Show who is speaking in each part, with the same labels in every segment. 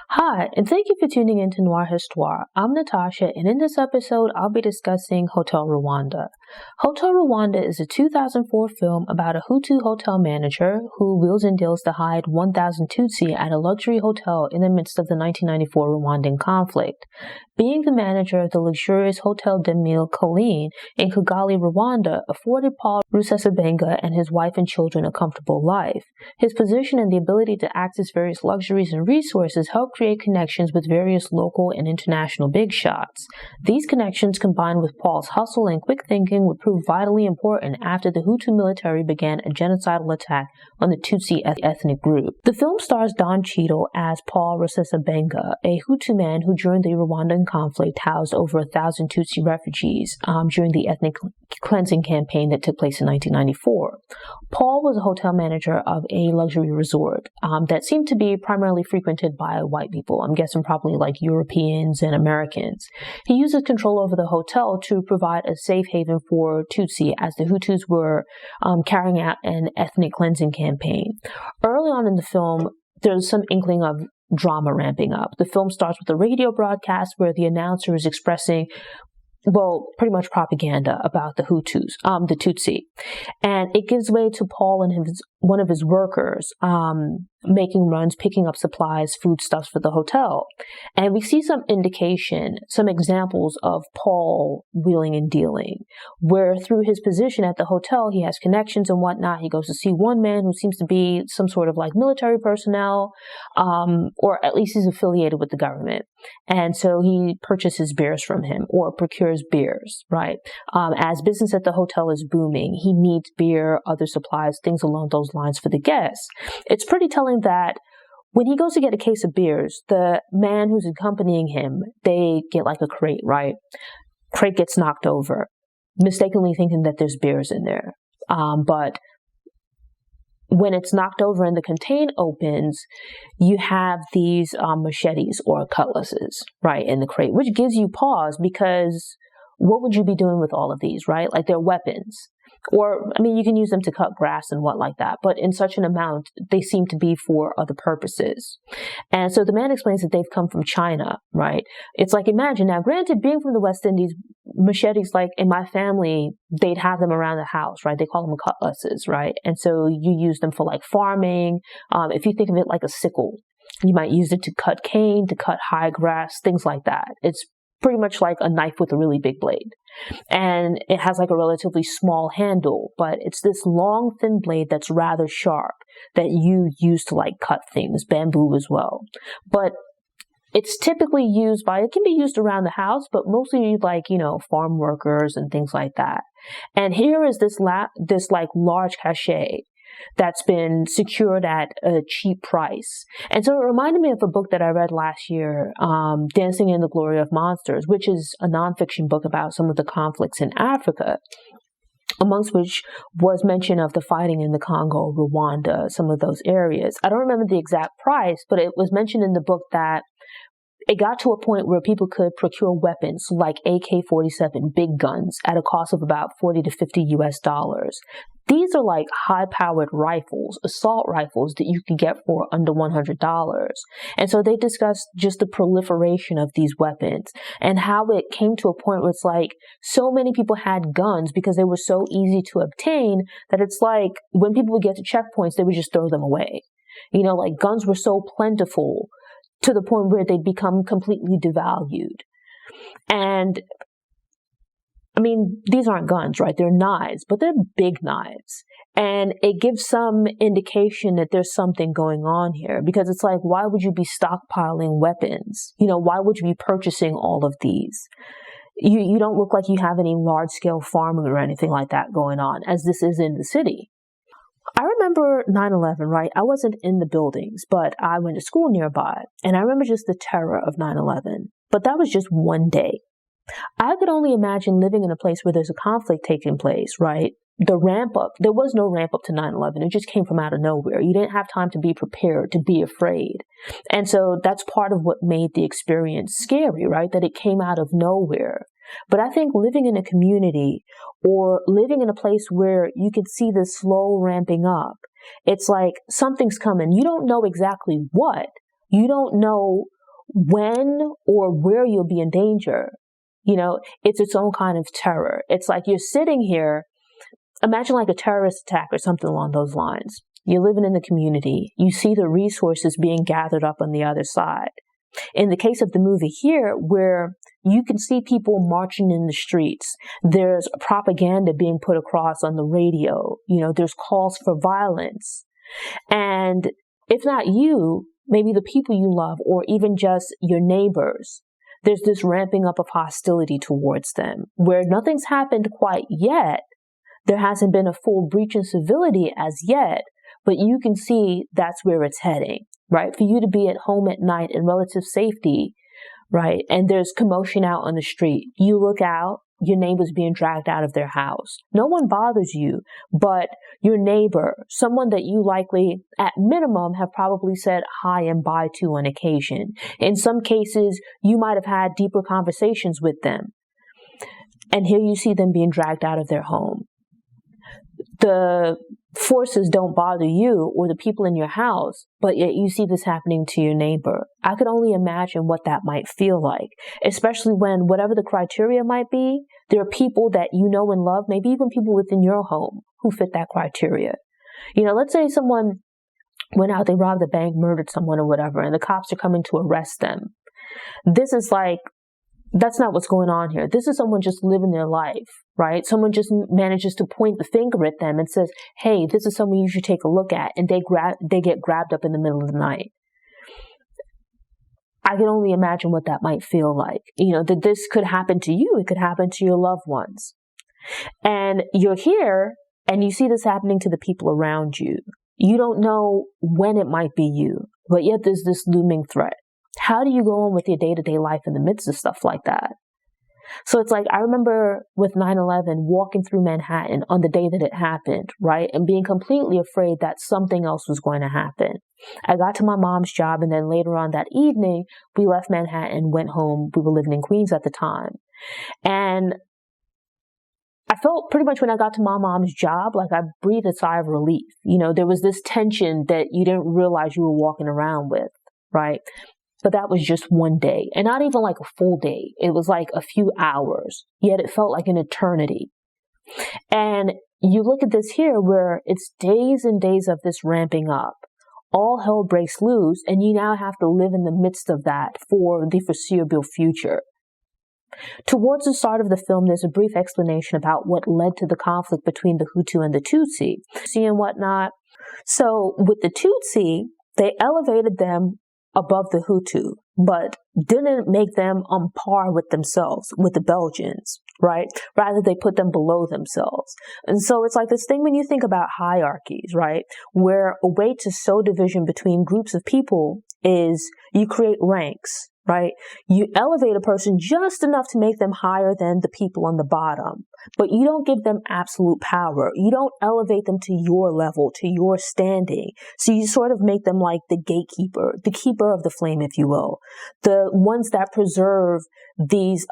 Speaker 1: Hi, and thank you for tuning in to Noir Histoire. I'm Natasha, and in this episode, I'll be discussing Hotel Rwanda. Hotel Rwanda is a 2004 film about a Hutu hotel manager who wheels and deals to hide 1,000 Tutsi at a luxury hotel in the midst of the 1994 Rwandan conflict. Being the manager of the luxurious Hotel des Mille Collines in Kigali, Rwanda, afforded Paul Rusesabagina and his wife and children a comfortable life. His position and the ability to access various luxuries and resources helped create connections with various local and international big shots. These connections, combined with Paul's hustle and quick thinking, would prove vitally important after the Hutu military began a genocidal attack on the Tutsi ethnic group. The film stars Don Cheadle as Paul Rusesabagina, a Hutu man who during the Rwandan conflict housed over 1,000 Tutsi refugees during the ethnic cleansing campaign that took place in 1994. Paul was a hotel manager of a luxury resort that seemed to be primarily frequented by white people. I'm guessing probably like Europeans and Americans. He uses control over the hotel to provide a safe haven for Tutsi as the Hutus were carrying out an ethnic cleansing campaign. Early on in the film, there's some inkling of drama ramping up. The film starts with a radio broadcast where the announcer is expressing pretty much propaganda about the Hutus, the Tutsi. And it gives way to Paul and one of his workers making runs, picking up supplies, foodstuffs for the hotel. And we see some indication, some examples of Paul wheeling and dealing, where through his position at the hotel, he has connections and whatnot. He goes to see one man who seems to be some sort of like military personnel, or at least he's affiliated with the government. And so he purchases beers from him or procures beers, right? As business at the hotel is booming, he needs beer, other supplies, things along those lines for the guests. It's pretty telling that when he goes to get a case of beers, the man who's accompanying him, they get like a crate, right? Crate gets knocked over, mistakenly thinking that there's beers in there. But when it's knocked over and the contain opens, you have these machetes or cutlasses, right, in the crate, which gives you pause because what would you be doing with all of these, right? Like they're weapons. Or, I mean, you can use them to cut grass and what like that, but in such an amount, they seem to be for other purposes. And so the man explains that they've come from China, right? It's like, imagine now, granted, being from the West Indies, machetes, like in my family, they'd have them around the house, right? They call them cutlasses, right? And so you use them for like farming. If you think of it like a sickle, you might use it to cut cane, to cut high grass, things like that. It's pretty much like a knife with a really big blade. And it has like a relatively small handle, but it's this long, thin blade that's rather sharp that you use to like cut things, bamboo as well. But it's typically used it can be used around the house, but mostly like, farm workers and things like that. And here is this like large cachet that's been secured at a cheap price. And so it reminded me of a book that I read last year, Dancing in the Glory of Monsters, which is a nonfiction book about some of the conflicts in Africa, amongst which was mention of the fighting in the Congo, Rwanda, some of those areas. I don't remember the exact price, but it was mentioned in the book that it got to a point where people could procure weapons like AK-47, big guns, at a cost of about $40 to $50. These are like high-powered rifles, assault rifles that you can get for under $100. And so they discussed just the proliferation of these weapons and how it came to a point where it's like so many people had guns because they were so easy to obtain that it's like when people would get to checkpoints, they would just throw them away. Like guns were so plentiful to the point where they'd become completely devalued. And I mean, these aren't guns, right? They're knives, but they're big knives. And it gives some indication that there's something going on here because it's like, why would you be stockpiling weapons? Why would you be purchasing all of these? You don't look like you have any large scale farming or anything like that going on, as this is in the city. I remember 9/11, right? I wasn't in the buildings, but I went to school nearby. And I remember just the terror of 9/11. But that was just one day. I could only imagine living in a place where there's a conflict taking place, right? The ramp up, there was no ramp up to 9/11. It just came from out of nowhere. You didn't have time to be prepared, to be afraid. And so that's part of what made the experience scary, right? That it came out of nowhere. But I think living in a community or living in a place where you could see this slow ramping up, it's like something's coming. You don't know exactly what, You don't know when or where you'll be in danger. It's its own kind of terror. It's like you're sitting here, imagine like a terrorist attack or something along those lines. You're living in the community. You see the resources being gathered up on the other side. In the case of the movie here, where you can see people marching in the streets, there's propaganda being put across on the radio, there's calls for violence. And if not you, maybe the people you love, or even just your neighbors, there's this ramping up of hostility towards them, where nothing's happened quite yet. There hasn't been a full breach in civility as yet, but you can see that's where it's heading, right? For you to be at home at night in relative safety, right? And there's commotion out on the street. You look out, your neighbor's being dragged out of their house. No one bothers you, but your neighbor, someone that you likely, at minimum, have probably said hi and bye to on occasion. In some cases, you might have had deeper conversations with them. And here you see them being dragged out of their home. The forces don't bother you or the people in your house, but yet you see this happening to your neighbor. I could only imagine what that might feel like, especially when whatever the criteria might be, there are people that you know and love, maybe even people within your home who fit that criteria. Let's say someone went out, they robbed a bank, murdered someone or whatever, and the cops are coming to arrest them. This is like, that's not what's going on here. This is someone just living their life, right? Someone just manages to point the finger at them and says, hey, this is someone you should take a look at. And they get grabbed up in the middle of the night. I can only imagine what that might feel like. That this could happen to you. It could happen to your loved ones. And you're here and you see this happening to the people around you. You don't know when it might be you, but yet there's this looming threat. How do you go on with your day-to-day life in the midst of stuff like that? So it's like, I remember with 9/11 walking through Manhattan on the day that it happened, right? And being completely afraid that something else was going to happen. I got to my mom's job, and then later on that evening, we left Manhattan, went home. We were living in Queens at the time. And I felt pretty much when I got to my mom's job, like I breathed a sigh of relief. There was this tension that you didn't realize you were walking around with, right? But that was just one day, and not even like a full day. It was like a few hours, yet it felt like an eternity. And you look at this here where it's days and days of this ramping up. All hell breaks loose, and you now have to live in the midst of that for the foreseeable future. Towards the start of the film, there's a brief explanation about what led to the conflict between the Hutu and the Tutsi, and whatnot. So with the Tutsi, they elevated them above the Hutu, but didn't make them on par with themselves, with the Belgians, right? Rather, they put them below themselves. And so it's like this thing when you think about hierarchies, right? Where a way to sow division between groups of people is you create ranks, right? You elevate a person just enough to make them higher than the people on the bottom, but you don't give them absolute power. You don't elevate them to your level, to your standing. So you sort of make them like the gatekeeper, the keeper of the flame, if you will, the ones that preserve these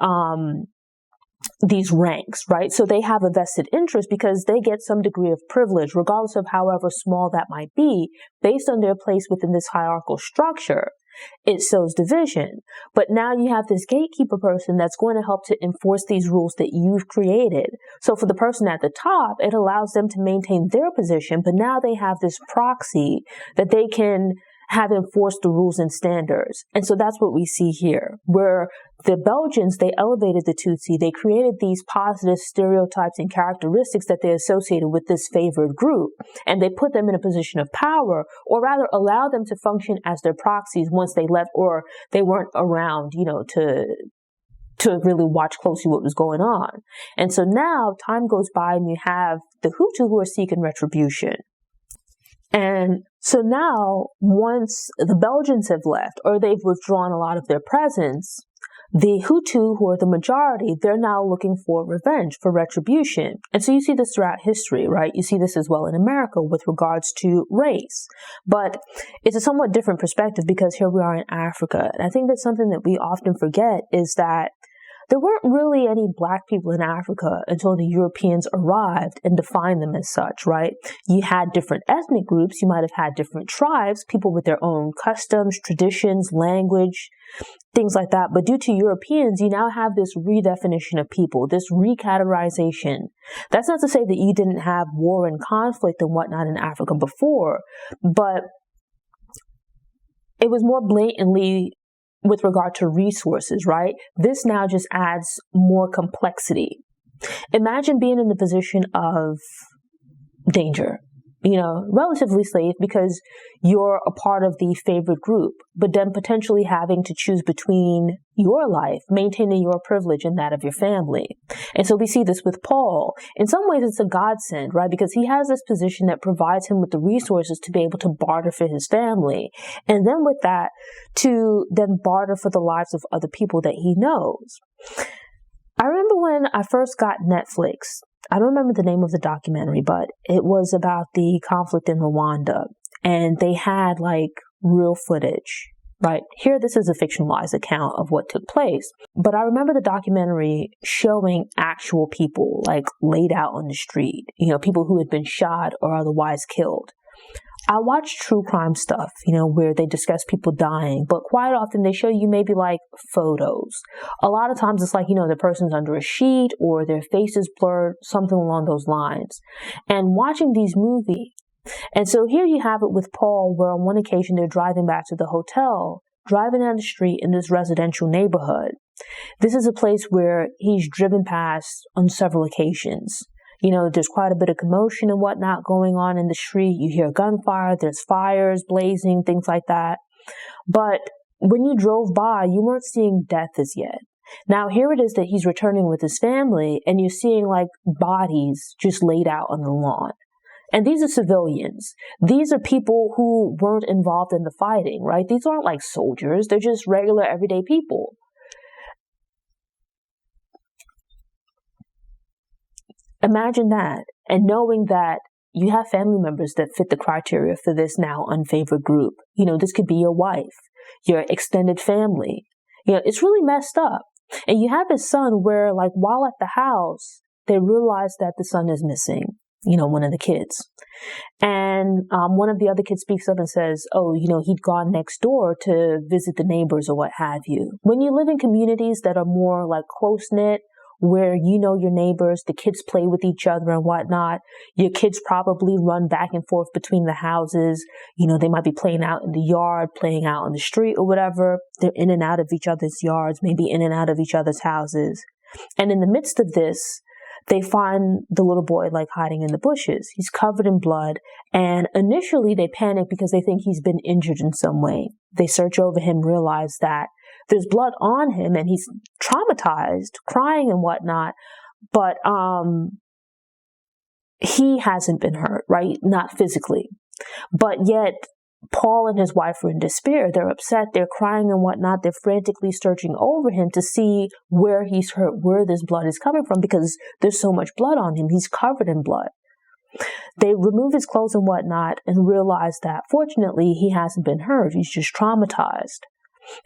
Speaker 1: ranks, right? So they have a vested interest because they get some degree of privilege, regardless of however small that might be, based on their place within this hierarchical structure. It sows division. But now you have this gatekeeper person that's going to help to enforce these rules that you've created. So for the person at the top, it allows them to maintain their position, but now they have this proxy that they can have enforced the rules and standards. And so that's what we see here, where the Belgians, they elevated the Tutsi, they created these positive stereotypes and characteristics that they associated with this favored group, and they put them in a position of power, or rather allow them to function as their proxies once they left or they weren't around, to really watch closely what was going on. And so now time goes by and you have the Hutu who are seeking retribution. And so now, once the Belgians have left, or they've withdrawn a lot of their presence, the Hutu, who are the majority, they're now looking for revenge, for retribution. And so you see this throughout history, right? You see this as well in America with regards to race. But it's a somewhat different perspective because here we are in Africa. And I think that's something that we often forget is that There weren't really any black people in Africa until the Europeans arrived and defined them as such, right? You had different ethnic groups. You might have had different tribes, people with their own customs, traditions, language, things like that. But due to Europeans, you now have this redefinition of people, this recategorization. That's not to say that you didn't have war and conflict and whatnot in Africa before, but it was more blatantly with regard to resources, right? This now just adds more complexity. Imagine being in the position of danger, relatively safe because you're a part of the favored group, but then potentially having to choose between your life, maintaining your privilege and that of your family. And so we see this with Paul. In some ways, it's a godsend, right? Because he has this position that provides him with the resources to be able to barter for his family. And then with that, to then barter for the lives of other people that he knows. I remember when I first got Netflix, I don't remember the name of the documentary, but it was about the conflict in Rwanda. And they had real footage, right? Here, this is a fictionalized account of what took place. But I remember the documentary showing actual people laid out on the street, people who had been shot or otherwise killed. I watch true crime stuff, where they discuss people dying, but quite often they show you maybe photos. A lot of times it's the person's under a sheet or their face is blurred, something along those lines. And watching these movies, and so here you have it with Paul, where on one occasion they're driving back to the hotel, driving down the street in this residential neighborhood. This is a place where he's driven past on several occasions. There's quite a bit of commotion and whatnot going on in the street. You hear gunfire, there's fires blazing, things like that. But when you drove by, you weren't seeing death as yet. Now, here it is that he's returning with his family, and you're seeing bodies just laid out on the lawn. And these are civilians. These are people who weren't involved in the fighting, right? These aren't soldiers. They're just regular, everyday people. Imagine that, and knowing that you have family members that fit the criteria for this now unfavored group. This could be your wife, your extended family. It's really messed up. And you have his son where, while at the house, they realize that the son is missing, one of the kids. And one of the other kids speaks up and says, he'd gone next door to visit the neighbors or what have you. When you live in communities that are more close-knit, where your neighbors, the kids play with each other and whatnot. Your kids probably run back and forth between the houses. They might be playing out in the yard, playing out on the street or whatever. They're in and out of each other's yards, maybe in and out of each other's houses. And in the midst of this, they find the little boy hiding in the bushes. He's covered in blood. And initially they panic because they think he's been injured in some way. They search over him, realize that there's blood on him and he's traumatized, crying and whatnot, but he hasn't been hurt, right? Not physically. But yet Paul and his wife are in despair. They're upset, they're crying and whatnot. They're frantically searching over him to see where he's hurt, where this blood is coming from, because there's so much blood on him. He's covered in blood. They remove his clothes and whatnot and realize that fortunately he hasn't been hurt. He's just traumatized.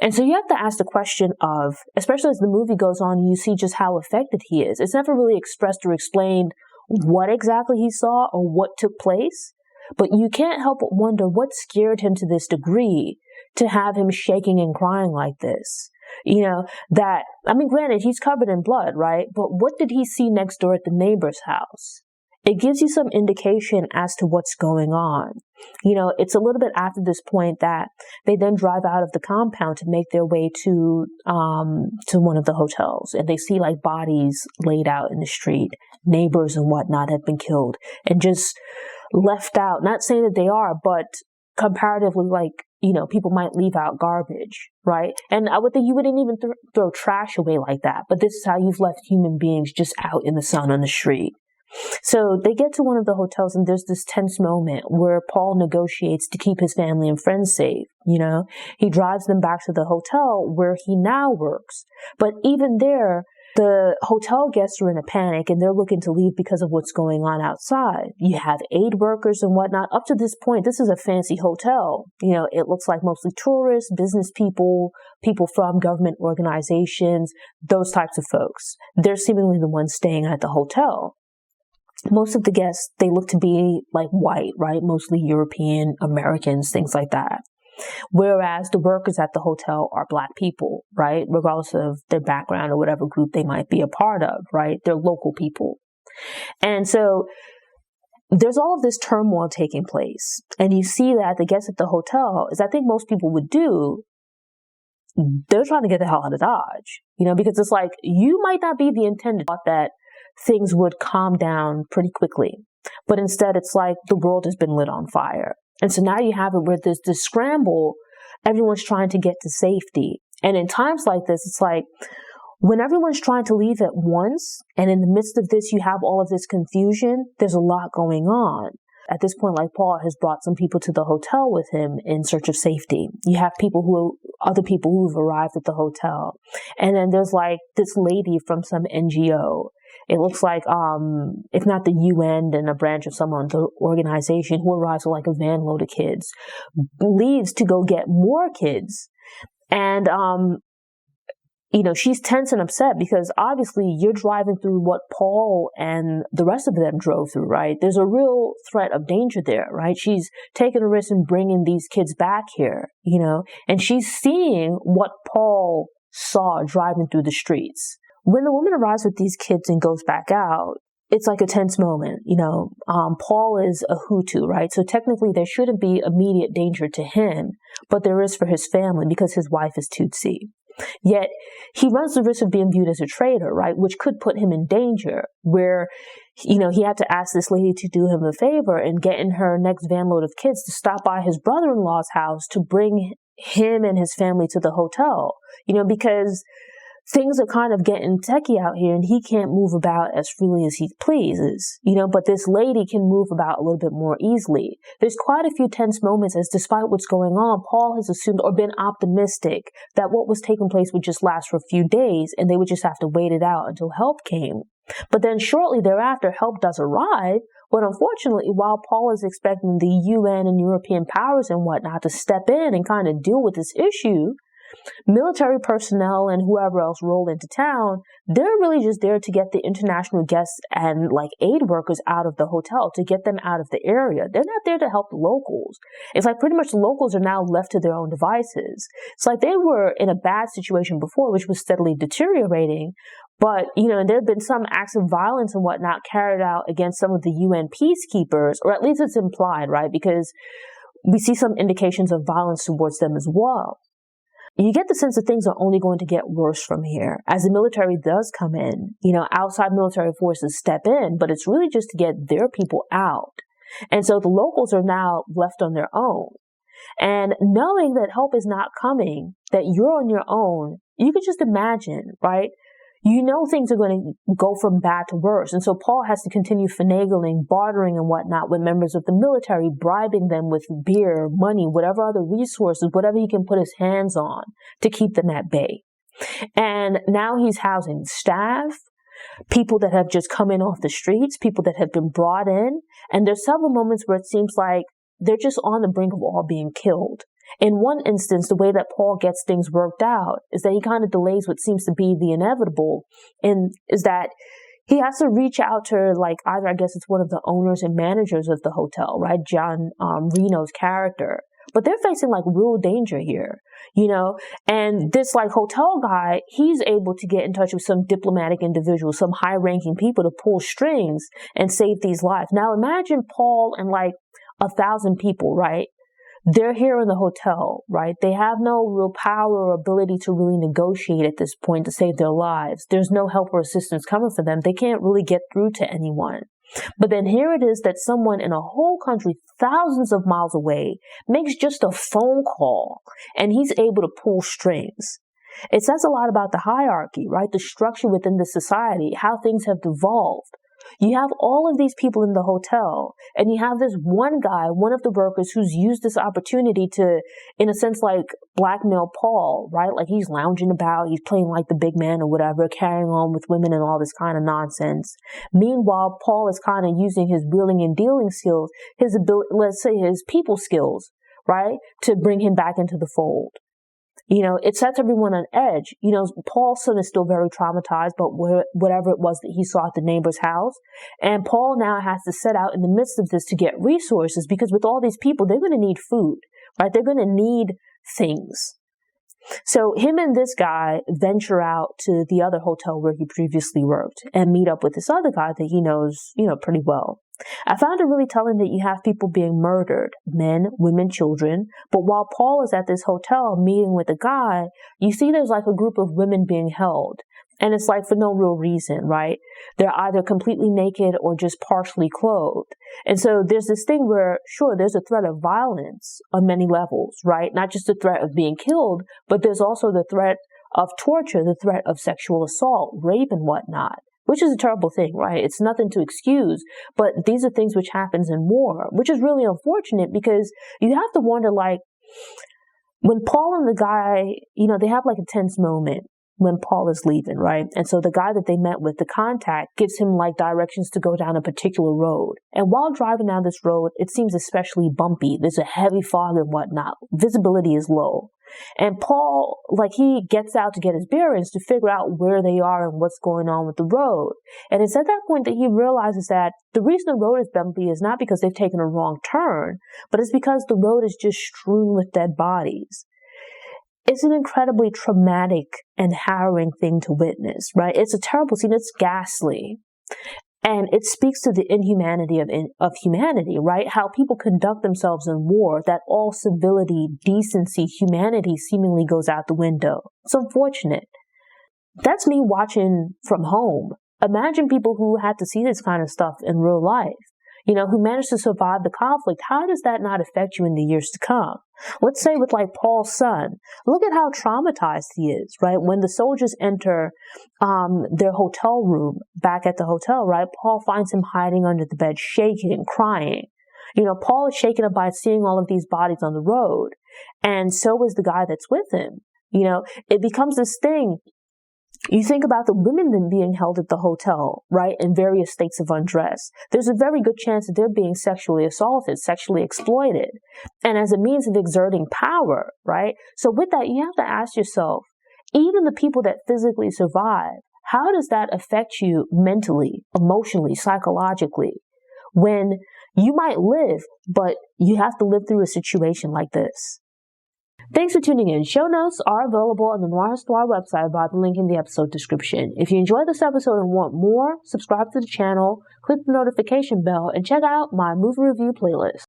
Speaker 1: And so you have to ask the question of, especially as the movie goes on, you see just how affected he is. It's never really expressed or explained what exactly he saw or what took place, but you can't help but wonder what scared him to this degree to have him shaking and crying like this. Granted, he's covered in blood, right? But what did he see next door at the neighbor's house? It gives you some indication as to what's going on. It's a little bit after this point that they then drive out of the compound to make their way to one of the hotels, and they see bodies laid out in the street. Neighbors and whatnot have been killed and just left out. Not saying that they are, but comparatively, people might leave out garbage, right? And I would think you wouldn't even throw trash away like that. But this is how you've left human beings just out in the sun on the street. So they get to one of the hotels and there's this tense moment where Paul negotiates to keep his family and friends safe. He drives them back to the hotel where he now works. But even there, The hotel guests are in a panic and they're looking to leave because of what's going on outside. You have aid workers and whatnot. Up to this point, this is a fancy hotel. It looks like mostly tourists, business people, people from government organizations, those types of folks. They're seemingly the ones staying at the hotel. Most of the guests, they look to be like white, right? Mostly European, Americans, things like that. Whereas the workers at the hotel are Black people, right? Regardless of their background or whatever group they might be a part of, right? They're local people. And so there's all of this turmoil taking place. And you see that the guests at the hotel, as I think most people would do, they're trying to get the hell out of Dodge, because it's like, you might not be the intended thought that things would calm down pretty quickly. But instead, it's like the world has been lit on fire. And so now you have it where there's this scramble, everyone's trying to get to safety. And in times like this, it's like when everyone's trying to leave at once, and in the midst of this, you have all of this confusion, there's a lot going on. At this point, like Paul has brought some people to the hotel with him in search of safety. You have other people who've arrived at the hotel. And then there's like this lady from some NGO. It looks like, if not the UN, then a branch of some other organization who arrives with like a van load of kids, leaves to go get more kids. And, she's tense and upset because obviously you're driving through what Paul and the rest of them drove through, right? There's a real threat of danger there, right? She's taking a risk in bringing these kids back here, and she's seeing what Paul saw driving through the streets. When the woman arrives with these kids and goes back out, it's like a tense moment. Paul is a Hutu, right? So technically there shouldn't be immediate danger to him, but there is for his family because his wife is Tutsi. Yet he runs the risk of being viewed as a traitor, right? Which could put him in danger where, he had to ask this lady to do him a favor and get in her next van load of kids to stop by his brother-in-law's house to bring him and his family to the hotel, because things are kind of getting techie out here and he can't move about as freely as he pleases, but this lady can move about a little bit more easily. There's quite a few tense moments as despite what's going on, Paul has assumed or been optimistic that what was taking place would just last for a few days and they would just have to wait it out until help came. But then shortly thereafter, help does arrive. But unfortunately, while Paul is expecting the UN and European powers and whatnot to step in and kind of deal with this issue, military personnel and whoever else roll into town, they're really just there to get the international guests and like aid workers out of the hotel, to get them out of the area. They're not there to help the locals. It's like pretty much the locals are now left to their own devices. It's like they were in a bad situation before, which was steadily deteriorating. But, and there have been some acts of violence and whatnot carried out against some of the UN peacekeepers, or at least it's implied, right? Because we see some indications of violence towards them as well. You get the sense that things are only going to get worse from here as the military does come in. Outside military forces step in, but it's really just to get their people out. And so the locals are now left on their own. And knowing that help is not coming, that you're on your own, you can just imagine, right? Things are going to go from bad to worse. And so Paul has to continue finagling, bartering and whatnot with members of the military, bribing them with beer, money, whatever other resources, whatever he can put his hands on to keep them at bay. And now he's housing staff, people that have just come in off the streets, people that have been brought in. And there's several moments where it seems like they're just on the brink of all being killed. In one instance, the way that Paul gets things worked out is that he kind of delays what seems to be the inevitable, and is that he has to reach out to either, I guess it's one of the owners and managers of the hotel, right? John Reno's character. But they're facing real danger here, and this hotel guy, he's able to get in touch with some diplomatic individuals, some high ranking people to pull strings and save these lives. Now imagine Paul and 1,000 people, right? They're here in the hotel, right? They have no real power or ability to really negotiate at this point to save their lives. There's no help or assistance coming for them. They can't really get through to anyone. But then here it is that someone in a whole country thousands of miles away makes just a phone call and he's able to pull strings. It says a lot about the hierarchy, right? The structure within the society, how things have devolved. you have all of these people in the hotel, and you have this one guy, one of the workers, who's used this opportunity to, in a sense, like blackmail Paul, right? Like he's lounging about, he's playing like the big man or whatever, carrying on with women and all this kind of nonsense. Meanwhile, Paul is kind of using his wheeling and dealing skills, his ability, let's say his people skills, right, to bring him back into the fold. It sets everyone on edge. Paul's son is still very traumatized, but whatever it was that he saw at the neighbor's house. And Paul now has to set out in the midst of this to get resources, because with all these people, they're going to need food, right? They're going to need things. So him and this guy venture out to the other hotel where he previously worked and meet up with this other guy that he knows, pretty well. I found it really telling that you have people being murdered, men, women, children. But while Paul is at this hotel meeting with a guy, you see there's like a group of women being held. And it's like for no real reason, right? They're either completely naked or just partially clothed. And so there's this thing where, sure, there's a threat of violence on many levels, right? Not just the threat of being killed, but there's also the threat of torture, the threat of sexual assault, rape and whatnot, which is a terrible thing, right? It's nothing to excuse, but these are things which happens in war, which is really unfortunate, because you have to wonder, like, when Paul and the guy, they have like a tense moment when Paul is leaving, right? And so the guy that they met with, the contact, gives him like directions to go down a particular road. And while driving down this road, it seems especially bumpy. There's a heavy fog and whatnot. Visibility is low. And Paul, he gets out to get his bearings to figure out where they are and what's going on with the road. And it's at that point that he realizes that the reason the road is bumpy is not because they've taken a wrong turn, but it's because the road is just strewn with dead bodies. It's an incredibly traumatic and harrowing thing to witness, right? It's a terrible scene. It's ghastly. And it speaks to the inhumanity of humanity, right? How people conduct themselves in war, that all civility, decency, humanity seemingly goes out the window. It's unfortunate. That's me watching from home. Imagine people who had to see this kind of stuff in real life, who managed to survive the conflict. How does that not affect you in the years to come? Let's say with like Paul's son, look at how traumatized he is, right? When the soldiers enter their hotel room back at the hotel, right? Paul finds him hiding under the bed, shaking and crying. Paul is shaken up by seeing all of these bodies on the road. And so is the guy that's with him. It becomes this thing. You think about the women then being held at the hotel, right, in various states of undress. There's a very good chance that they're being sexually assaulted, sexually exploited, and as a means of exerting power, right? So with that, you have to ask yourself, even the people that physically survive, how does that affect you mentally, emotionally, psychologically, when you might live, but you have to live through a situation like this? Thanks for tuning in. Show notes are available on the Noir Histoire website by the link in the episode description. If you enjoyed this episode and want more, subscribe to the channel, click the notification bell, and check out my movie review playlist.